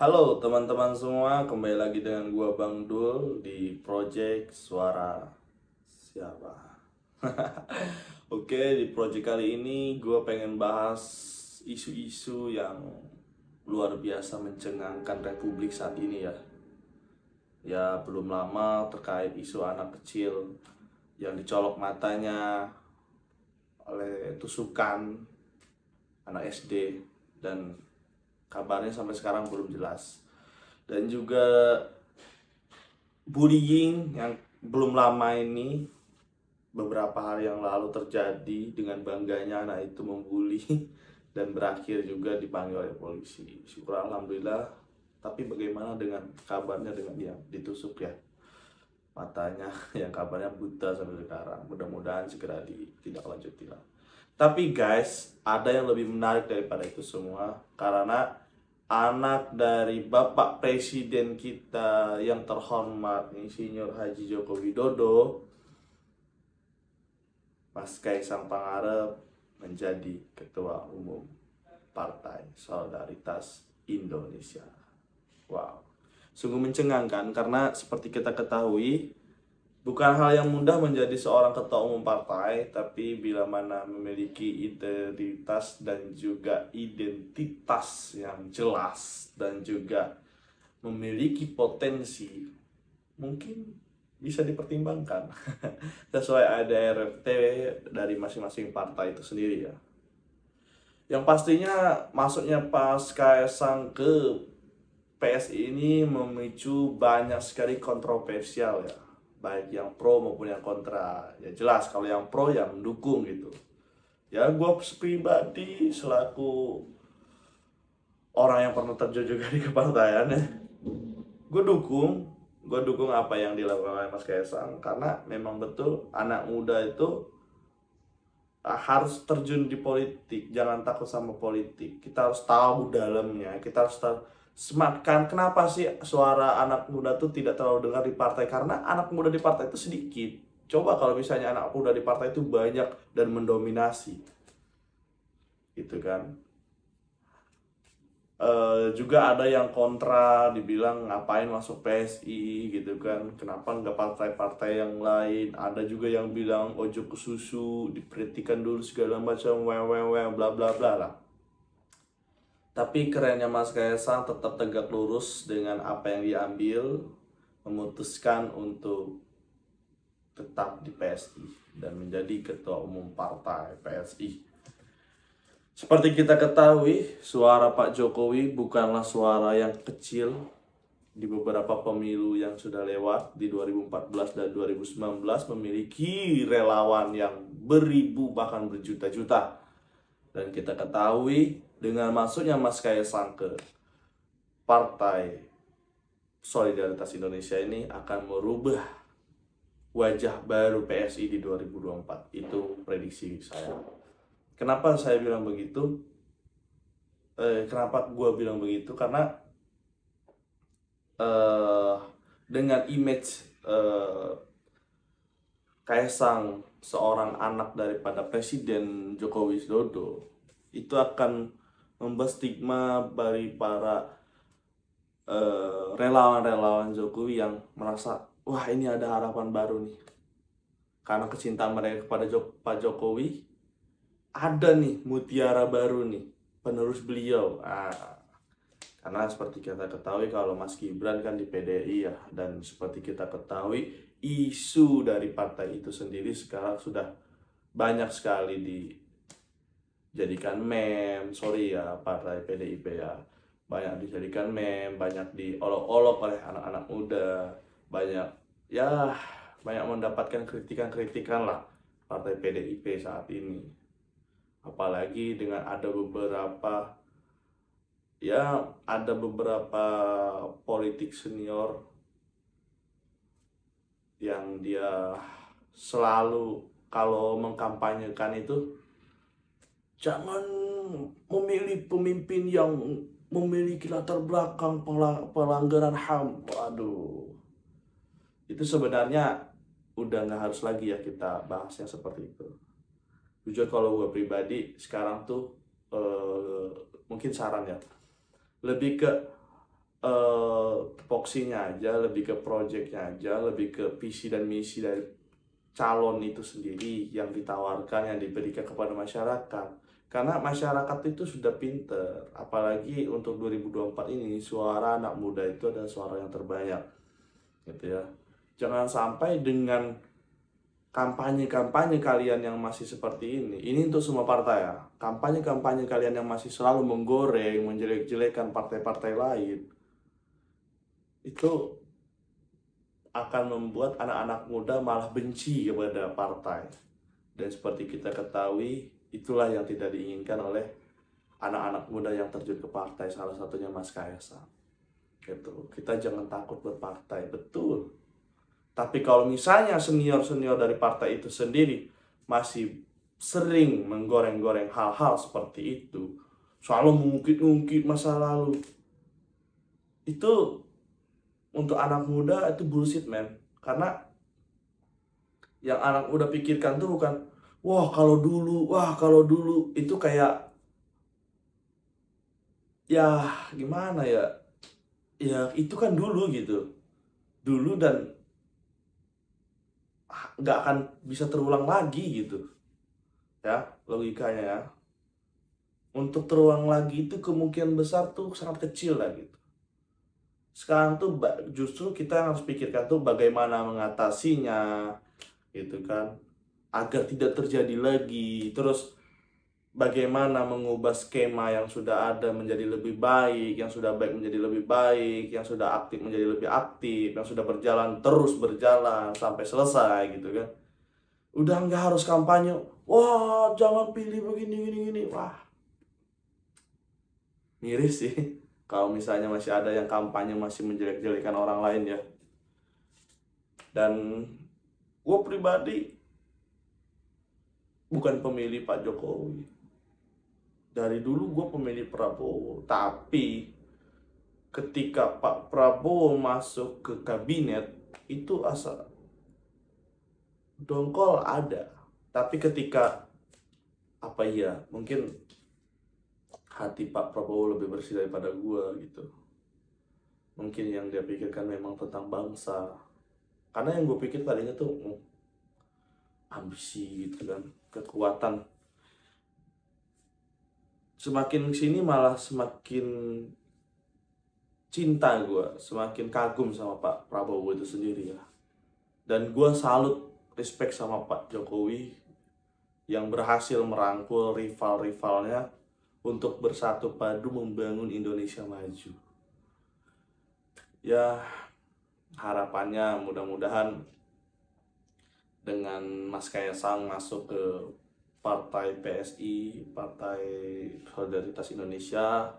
Halo teman-teman semua, kembali lagi dengan gua Bang Dul di Project Suara Siapa. Oke, di project kali ini gua pengen bahas isu-isu yang luar biasa mencengangkan Republik saat ini ya. Ya, belum lama terkait isu anak kecil yang dicolok matanya oleh tusukan anak SD dan kabarnya sampai sekarang belum jelas. Dan juga bullying yang belum lama ini, beberapa hari yang lalu terjadi dengan bangganya anak itu membuli dan berakhir juga dipanggil oleh polisi. Syukur alhamdulillah. Tapi bagaimana dengan kabarnya dengan dia ditusuk ya matanya yang kabarnya buta sampai sekarang. Mudah-mudahan segera ditindaklanjuti lah. Tapi guys, ada yang lebih menarik daripada itu semua karena anak dari Bapak Presiden kita yang terhormat Insinyur Haji Joko Widodo, Mas Kaisang Pangarep, menjadi Ketua Umum Partai Solidaritas Indonesia. Wow, sungguh mencengangkan karena seperti kita ketahui, bukan hal yang mudah menjadi seorang ketua umum partai, tapi bila mana memiliki integritas dan juga identitas yang jelas dan juga memiliki potensi, mungkin bisa dipertimbangkan sesuai ADRT dari masing-masing partai itu sendiri ya. Yang pastinya masuknya Pas Kaesang ke PSI ini memicu banyak sekali kontroversial ya, baik yang pro maupun yang kontra. Ya jelas kalau yang pro yang mendukung gitu. Ya gue pribadi selaku orang yang pernah terjun juga di kepartaian ya, gue dukung apa yang dilakukan oleh Mas Kaisang karena memang betul anak muda itu harus terjun di politik, jangan takut sama politik. Kita harus tahu dalamnya, kita harus tahu sematkan kenapa sih suara anak muda tuh tidak terlalu dengar di partai, karena anak muda di partai itu sedikit. Coba kalau misalnya anak muda di partai itu banyak dan mendominasi, gitu kan. Juga ada yang kontra, dibilang ngapain masuk PSI gitu kan, kenapa nggak partai-partai yang lain. Ada juga yang bilang ojo ke susu, diperhatikan dulu segala macam, wewe bla bla bla lah. Tapi kerennya Mas Kaisang tetap tegak lurus dengan apa yang diambil, memutuskan untuk tetap di PSI dan menjadi ketua umum partai PSI. Seperti kita ketahui, suara Pak Jokowi bukanlah suara yang kecil di beberapa pemilu yang sudah lewat. Di 2014 dan 2019 memiliki relawan yang beribu bahkan berjuta-juta. Dan kita ketahui dengan masuknya Mas Kaisang ke Partai Solidaritas Indonesia ini akan merubah wajah baru PSI di 2024. Itu prediksi saya. Kenapa saya bilang begitu? Kenapa gue bilang begitu? Karena dengan image Kaisang seorang anak daripada Presiden Joko Widodo, itu akan membuat stigma dari para relawan-relawan Jokowi yang merasa, wah ini ada harapan baru nih. Karena kecintaan mereka kepada Pak Jokowi, ada nih mutiara baru nih, penerus beliau. Karena seperti kita ketahui kalau Mas Gibran kan di PDI ya, dan seperti kita ketahui isu dari partai itu sendiri sekarang sudah banyak sekali dijadikan meme. Sorry ya partai PDIP ya, banyak dijadikan meme, banyak diolok-olok oleh anak-anak muda, banyak ya, banyak mendapatkan kritikan-kritikan lah partai PDIP saat ini. Apalagi dengan ada beberapa politik senior yang dia selalu kalau mengkampanyekan itu, jangan memilih pemimpin yang memiliki latar belakang pelanggaran HAM. Waduh, itu sebenarnya udah nggak harus lagi ya kita bahas yang seperti itu. Jujur kalau gue pribadi sekarang tuh mungkin saran ya, lebih ke tupoksinya aja, lebih ke projectnya aja, lebih ke visi dan misi dari calon itu sendiri yang ditawarkan, yang diberikan kepada masyarakat. Karena masyarakat itu sudah pinter, apalagi untuk 2024 ini, suara anak muda itu adalah suara yang terbanyak, gitu ya. Jangan sampai dengan kampanye-kampanye kalian yang masih seperti ini untuk semua partai ya, kampanye-kampanye kalian yang masih selalu menggoreng, menjelek-jelekan partai-partai lain, itu akan membuat anak-anak muda malah benci kepada partai. Dan seperti kita ketahui, itulah yang tidak diinginkan oleh anak-anak muda yang terjun ke partai, salah satunya Mas Kaisang. Gitu. Kita jangan takut berpartai, betul. Tapi kalau misalnya senior-senior dari partai itu sendiri masih sering menggoreng-goreng hal-hal seperti itu, selalu mengungkit-ungkit masa lalu, itu untuk anak muda itu bullshit, man. Karena yang anak muda pikirkan tuh bukan wah kalau dulu itu kayak ya gimana ya, ya itu kan dulu gitu, dulu dan nggak akan bisa terulang lagi gitu ya, logikanya ya. Untuk terulang lagi itu kemungkinan besar tuh sangat kecil lah gitu. Sekarang tuh justru kita yang harus pikirkan tuh bagaimana mengatasinya gitu kan, agar tidak terjadi lagi. Terus bagaimana mengubah skema yang sudah ada menjadi lebih baik, yang sudah baik menjadi lebih baik, yang sudah aktif menjadi lebih aktif, yang sudah berjalan terus berjalan sampai selesai gitu kan. Udah nggak harus kampanye, wah jangan pilih begini gini gini, wah miris sih kalau misalnya masih ada yang kampanye masih menjelek-jelekan orang lain ya. Dan gue pribadi bukan pemilih Pak Jokowi, dari dulu gue pemilih Prabowo. Tapi ketika Pak Prabowo masuk ke kabinet itu asa dongkol ada. Tapi ketika apa ya, mungkin hati Pak Prabowo lebih bersih daripada gue gitu. Mungkin yang dia pikirkan memang tentang bangsa. Karena yang gue pikir tadinya tuh ambisi gitu kan, kekuatan. Semakin sini malah semakin cinta gue, semakin kagum sama Pak Prabowo itu sendiri ya. Dan gue salut, respect sama Pak Jokowi yang berhasil merangkul rival-rivalnya untuk bersatu padu membangun Indonesia maju. Ya, harapannya mudah-mudahan dengan Mas Kaisang masuk ke partai PSI, Partai Solidaritas Indonesia,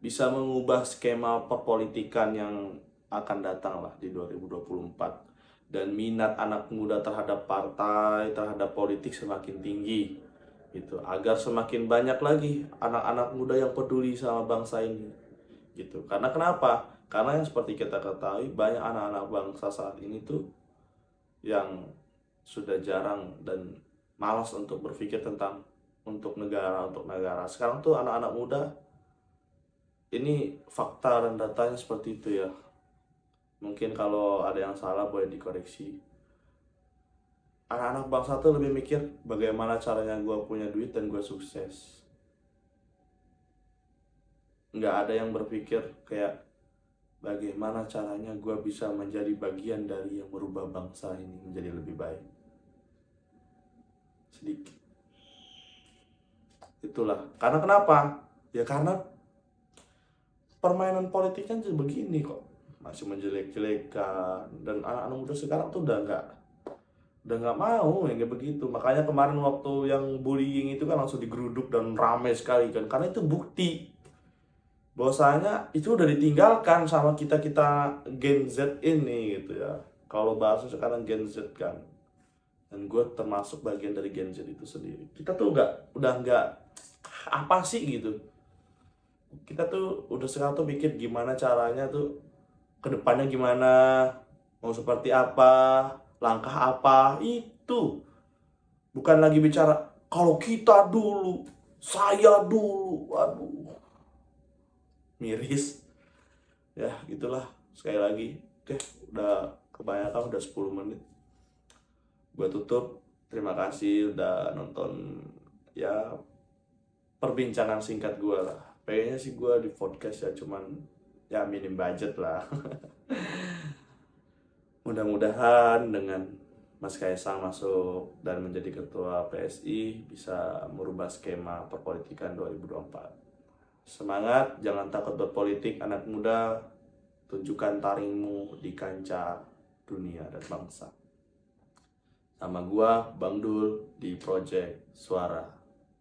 bisa mengubah skema perpolitikan yang akan datang lah di 2024. Dan minat anak muda terhadap partai, terhadap politik semakin tinggi gitu, agar semakin banyak lagi anak-anak muda yang peduli sama bangsa ini gitu. Karena kenapa? Karena yang seperti kita ketahui, banyak anak-anak bangsa saat ini tuh yang sudah jarang dan malas untuk berpikir tentang untuk negara. Sekarang tuh anak-anak muda ini, fakta dan datanya seperti itu ya. Mungkin kalau ada yang salah boleh dikoreksi. Anak-anak bangsa tuh lebih mikir bagaimana caranya gue punya duit dan gue sukses. Nggak ada yang berpikir kayak bagaimana caranya gue bisa menjadi bagian dari yang merubah bangsa ini menjadi lebih baik. Sedikit. Itulah. Karena kenapa? Ya karena permainan politiknya jadi begini kok. Masih menjelek-jelekan. Dan anak-anak muda sekarang tuh udah nggak mau yang kayak begitu. Makanya kemarin waktu yang bullying itu kan langsung digeruduk dan ramai sekali kan, karena itu bukti bahwasanya itu udah ditinggalkan sama kita Gen Z ini gitu ya. Kalau bahasa sekarang Gen Z kan, dan gue termasuk bagian dari Gen Z itu sendiri. Kita tuh udah nggak apa sih gitu. Kita tuh udah sekarang tuh pikir gimana caranya tuh kedepannya gimana, mau seperti apa, langkah apa. Itu bukan lagi bicara kalau kita dulu, saya dulu. Waduh, miris. Ya gitulah, sekali lagi. Oke, udah kebanyakan, udah 10 menit. Gue tutup. Terima kasih udah nonton ya perbincangan singkat gue lah. Pengennya sih gue di podcast ya, cuman ya minim budget lah. Mudah-mudahan dengan Mas Kaisang masuk dan menjadi ketua PSI bisa merubah skema perpolitikan 2024. Semangat, jangan takut berpolitik anak muda. Tunjukkan taringmu di kancah dunia dan bangsa. Sama gua Bang Dul di Project Suara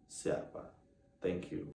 Siapa. Thank you.